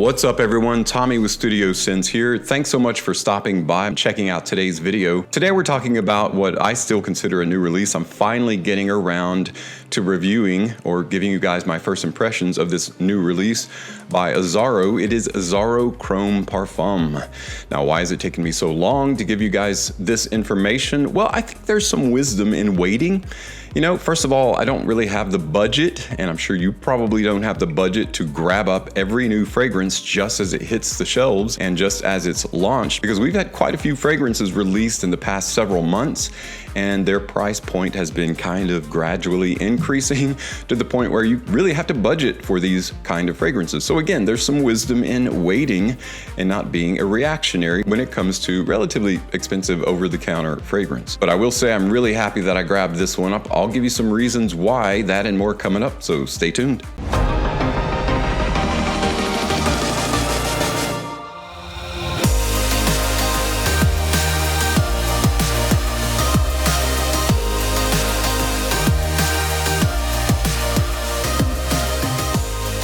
What's up everyone, Tommy with Studio Sense here. Thanks so much for stopping by and checking out today's video. Today we're talking about what I still consider a new release. I'm finally getting around to reviewing or giving you guys my first impressions of this new release by Azzaro. It is Azzaro Chrome Parfum. Now, why is it taking me so long to give you guys this information? Well, I think there's some wisdom in waiting. You know, first of all, I don't really have the budget, and I'm sure you probably don't have the budget to grab up every new fragrance just as it hits the shelves and just as it's launched, because we've had quite a few fragrances released in the past several months, and their price point has been kind of gradually increasing to the point where you really have to budget for these kind of fragrances. So again, there's some wisdom in waiting and not being a reactionary when it comes to relatively expensive over-the-counter fragrance. But I will say I'm really happy that I grabbed this one up. I'll give you some reasons why, that and more coming up, so stay tuned.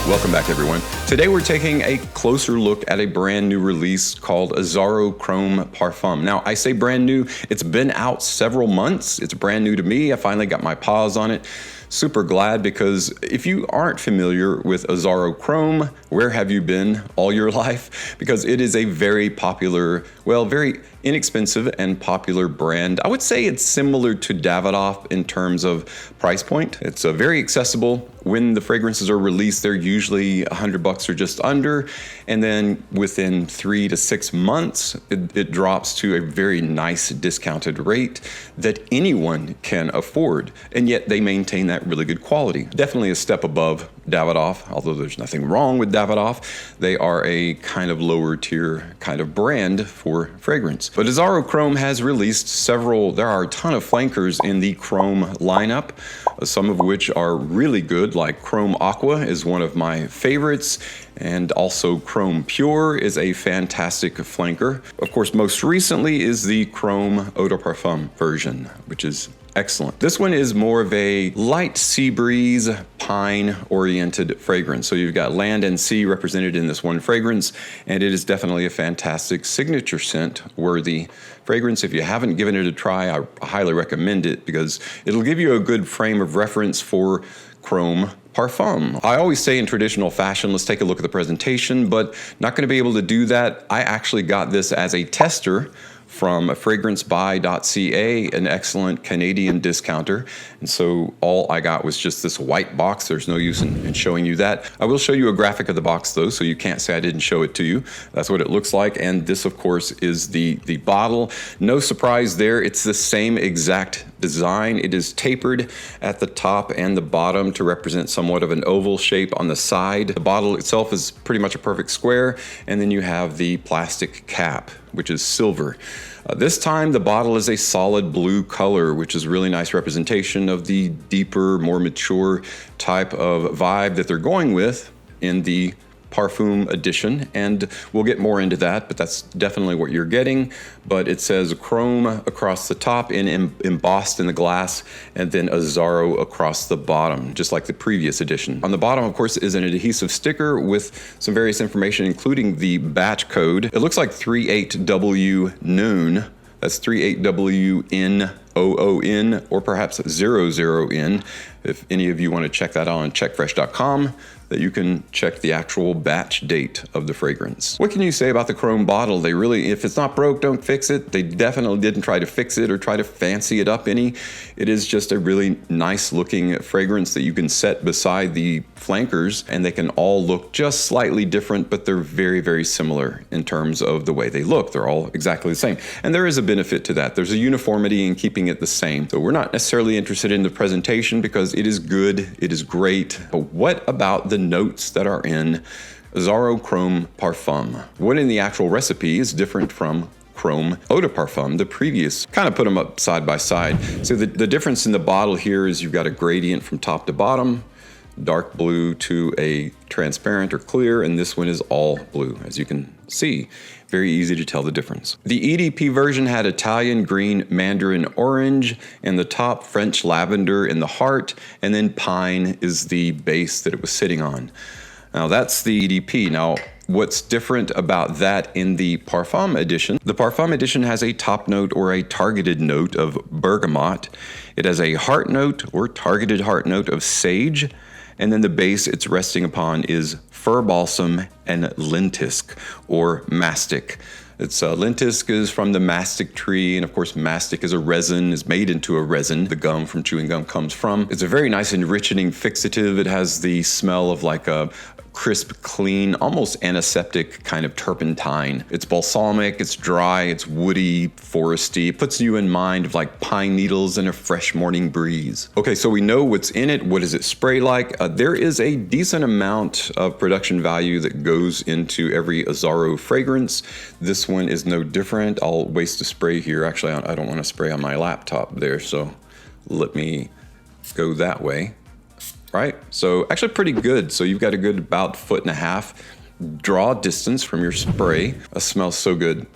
Welcome back everyone. Today we're taking a closer look at a brand new release called Azzaro Chrome Parfum. Now I say brand new, it's been out several months. It's brand new to me. I finally got my paws on it. Super glad, because if you aren't familiar with Azzaro Chrome, where have you been all your life? Because it is a very popular, well, very inexpensive and popular brand. I would say it's similar to Davidoff in terms of price point. It's very accessible. When the fragrances are released, they're usually $100 or just under. And then within 3 to 6 months, it drops to a very nice discounted rate that anyone can afford. And yet they maintain that really good quality. Definitely a step above Davidoff, although there's nothing wrong with Davidoff. They are a kind of lower tier kind of brand for fragrance. But Azzaro Chrome has released several, there are a ton of flankers in the Chrome lineup, some of which are really good, like Chrome Aqua is one of my favorites, and also Chrome Pure is a fantastic flanker. Of course, most recently is the Chrome Eau de Parfum version, which is excellent. This one is more of a light sea breeze, pine-oriented fragrance. So you've got land and sea represented in this one fragrance, and it is definitely a fantastic signature scent worthy fragrance. If you haven't given it a try, I highly recommend it, because it'll give you a good frame of reference for Chrome Parfum. I always say in traditional fashion, let's take a look at the presentation, but not going to be able to do that. I actually got this as a tester from FragranceBuy.ca, an excellent Canadian discounter. And so all I got was just this white box. There's no use in showing you that. I will show you a graphic of the box though, so you can't say I didn't show it to you. That's what it looks like. And this of course is the bottle. No surprise there, it's the same exact design. It is tapered at the top and the bottom to represent somewhat of an oval shape on the side. The bottle itself is pretty much a perfect square, and then you have the plastic cap, which is silver. This time the bottle is a solid blue color, which is a really nice representation of the deeper, more mature type of vibe that they're going with in the Parfum edition, and we'll get more into that, but that's definitely what you're getting. But it says Chrome across the top embossed in the glass, and then Azzaro across the bottom, just like the previous edition. On the bottom, of course, is an adhesive sticker with some various information, including the batch code. It looks like 38W That's 38WNOON, or perhaps 00N. If any of you want to check that out on checkfresh.com, that you can check the actual batch date of the fragrance. What can you say about the Chrome bottle? They really, if it's not broke, don't fix it. They definitely didn't try to fix it or try to fancy it up any. It is just a really nice looking fragrance that you can set beside the flankers, and they can all look just slightly different, but they're very, very similar in terms of the way they look. They're all exactly the same. And there is a benefit to that. There's a uniformity in keeping it the same. So we're not necessarily interested in the presentation because it is good, it is great. But what about the notes that are in Azzaro Chrome Parfum? What in the actual recipe is different from Chrome Eau de Parfum, the previous? Kind of put them up side by side. So the difference in the bottle here is you've got a gradient from top to bottom, dark blue to a transparent or clear, and this one is all blue, as you can see. Very easy to tell the difference. The EDP version had Italian green, mandarin orange, and the top French lavender in the heart, and then pine is the base that it was sitting on. Now that's the EDP. Now What's different about that in the Parfum edition? The Parfum edition has a top note or a targeted note of bergamot. It has a heart note or targeted heart note of sage. And then the base it's resting upon is fir balsam and lentisk or mastic. It's lentisk is from the mastic tree, and of course mastic is a resin, is made into a resin. The gum from chewing gum comes from. It's a very nice enriching fixative. It has the smell of like a crisp, clean, almost antiseptic kind of turpentine. It's balsamic, it's dry, it's woody, foresty. It puts you in mind of like pine needles and a fresh morning breeze. Okay, so we know what's in it. What does it spray like? There is a decent amount of production value that goes into every Azzaro fragrance. This one is no different. I'll waste a spray here. Actually, I don't want to spray on my laptop there, so let me go that way. Right, so actually pretty good. So you've got a good about 1.5 foot draw distance from your spray. It smells so good,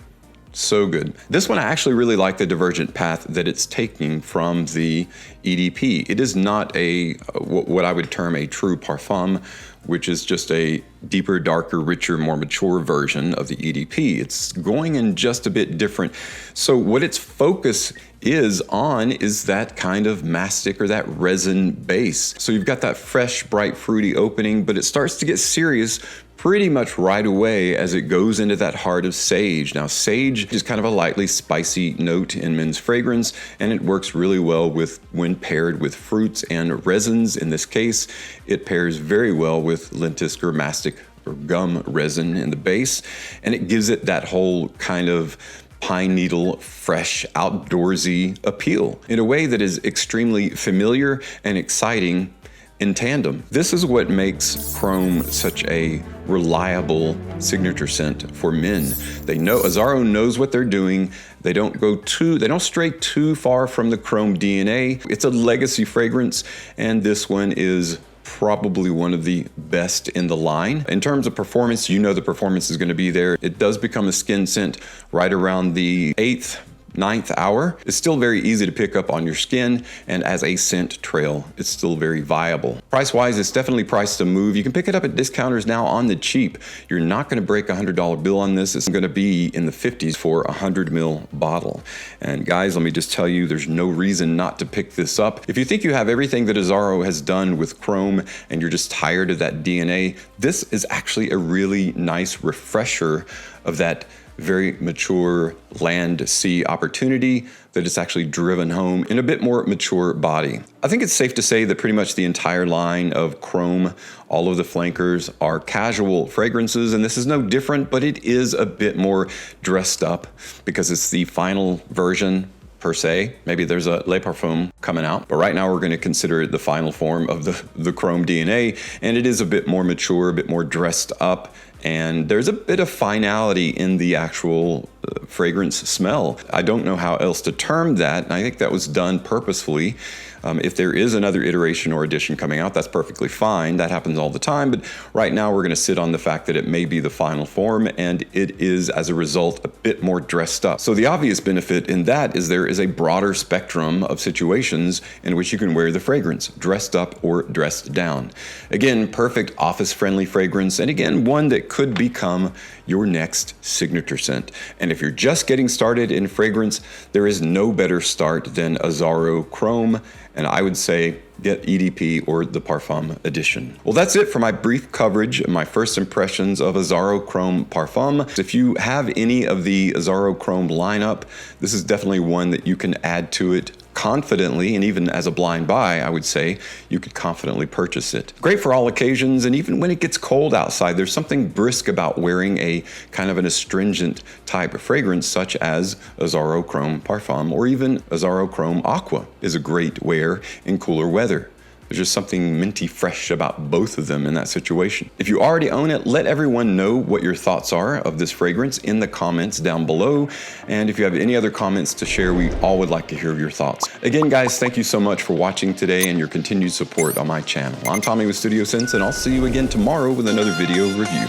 so good. This one I actually really like the divergent path that it's taking from the EDP. It is not a what I would term a true parfum, which is just a deeper, darker, richer, more mature version of the EDP. It's going in just a bit different. So what its focus is on is that kind of mastic or that resin base. So you've got that fresh, bright, fruity opening, but it starts to get serious pretty much right away as it goes into that heart of sage. Now, sage is kind of a lightly spicy note in men's fragrance, and it works really well when paired with fruits and resins. In this case, it pairs very well with lentisk or mastic or gum resin in the base, and it gives it that whole kind of pine needle, fresh, outdoorsy appeal in a way that is extremely familiar and exciting in tandem. This is what makes Chrome such a reliable signature scent for men. They know, Azzaro knows what they're doing. They don't stray too far from the Chrome DNA. It's a legacy fragrance, and this one is probably one of the best in the line. In terms of performance, you know the performance is going to be there. It does become a skin scent right around the 8th, 9th hour. It's still very easy to pick up on your skin, and as a scent trail, it's still very viable. Price-wise, it's definitely priced to move. You can pick it up at discounters now on the cheap. You're not going to break a $100 bill on this. It's going to be in the 50s for a 100 ml bottle. And guys, let me just tell you, there's no reason not to pick this up. If you think you have everything that Azzaro has done with Chrome and you're just tired of that DNA, this is actually a really nice refresher of that very mature land sea opportunity that it's actually driven home in a bit more mature body. I think it's safe to say that pretty much the entire line of Chrome, all of the flankers are casual fragrances, and this is no different, but it is a bit more dressed up because it's the final version per se. Maybe there's a Le Parfum coming out, but right now we're going to consider it the final form of the Chrome DNA, and it is a bit more mature, a bit more dressed up, and there's a bit of finality in the actual fragrance smell. I don't know how else to term that, and I think that was done purposefully. If there is another iteration or edition coming out, that's perfectly fine. That happens all the time, but right now we're going to sit on the fact that it may be the final form, and it is, as a result, a bit more dressed up. So the obvious benefit in that is there is a broader spectrum of situations in which you can wear the fragrance, dressed up or dressed down. Again, perfect office-friendly fragrance, and again, one that could become your next signature scent. And if you're just getting started in fragrance, there is no better start than Azzaro Chrome, and I would say get EDP or the Parfum edition. Well, that's it for my brief coverage, my first impressions of Azzaro Chrome Parfum. If you have any of the Azzaro Chrome lineup, this is definitely one that you can add to it confidently, and even as a blind buy, I would say you could confidently purchase it. Great for all occasions, and even when it gets cold outside, there's something brisk about wearing a kind of an astringent type of fragrance such as Azzaro Chrome Parfum, or even Azzaro Chrome Aqua is a great wear in cooler weather. There's just something minty fresh about both of them in that situation. If you already own it, let everyone know what your thoughts are of this fragrance in the comments down below. And if you have any other comments to share, we all would like to hear your thoughts. Again, guys, thank you so much for watching today and your continued support on my channel. I'm Tommy with Studio Sense, and I'll see you again tomorrow with another video review.